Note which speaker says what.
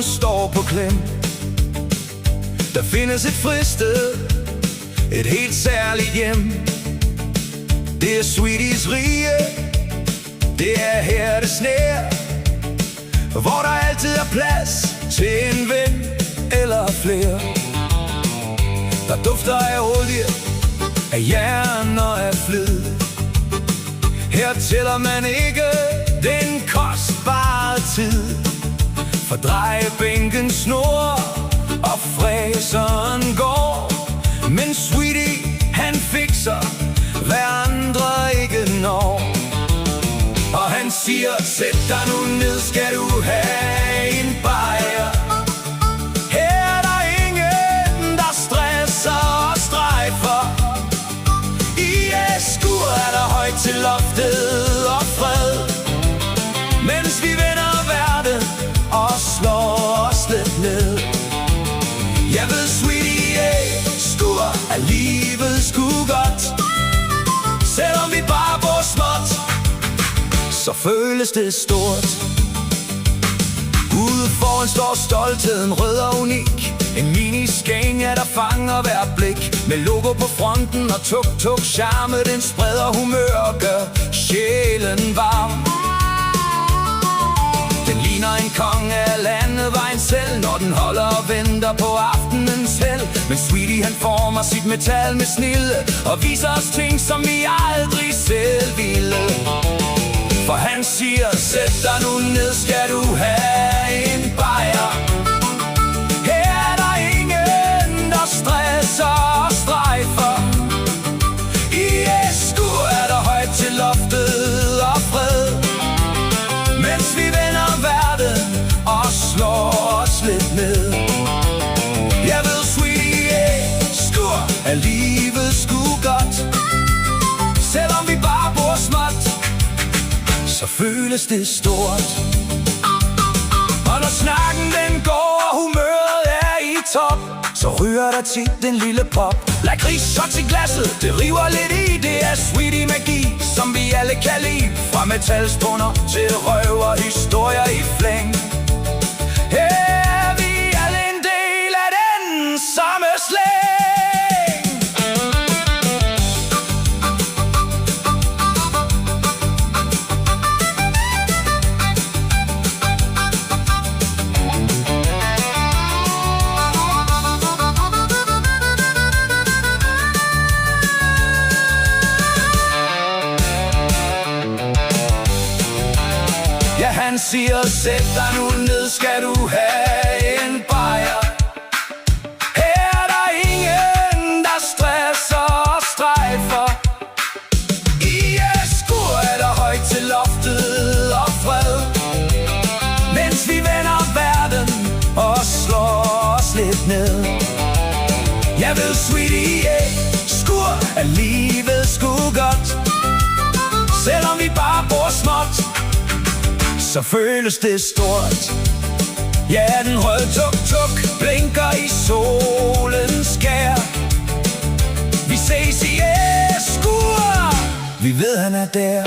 Speaker 1: Jorden står på klem. Der findes et fristed, et helt særligt hjem. Det er Sweeties rige, det er her det sner, hvor der altid er plads til en ven eller flere. Der dufter af olie, af jern og af flid. Her tæller man ikke den kostbare tid, for drejebænken snor og fræseren går. Men Sweetie, han fikser, hvad andre ikke når. Og han siger, sæt dig nu ned, skal du have en bajer. Her er der ingen, der stresser og strejfer. I skur er der højt til loftet og fred, mens vi vender verden og slår os lidt ned. Jeg ved, Sweetie, skur er livet sgu godt. Selvom vi bare bor småt, så føles det stort. Ude foran står stoltheden rød og unik. En mini-Scania, der fanger hver blik. Med logo på fronten og tuk-tuk charme. Den spreder humør og gør sjælen varm. Den ligner en konge af landevejen selv, når den holder og venter på aftenens held. Men Sweetie, han former sit metal med snilde og viser os ting, som vi aldrig selv ville. For han siger, sæt dig nu ned, skal du have en bajer. Her er der ingen, der stresser og strejfer. I skur er der højt til loftet og fred, mens vi vender verden og slår os lidt ned. Jeg ved, Sweetie, skur er livet sgu godt. Selvom vi bare bor småt, så føles det stort. Og når snakken den går, og humøret er i top, så ryger der tit en lille pop. Lakridsshots i glasset, det river lidt i. Det er Sweetie magi, som vi alle kan lide. Fra metalstunder til røv og historier i flæng. Her er vi alle en del af den samme slæng. Han siger, sæt dig nu ned, skal du have en bajer. Her er der ingen, der stresser og strejfer. I skur er der højt til loftet og fred, mens vi vender verden og slår os lidt ned. Jeg ved, Sweetie, skur er livet sgu godt. Selvom vi bare bor småt, så føles det stort. Ja, den røde tuk-tuk blinker i solens skær. Vi ses i skur, vi ved han er der.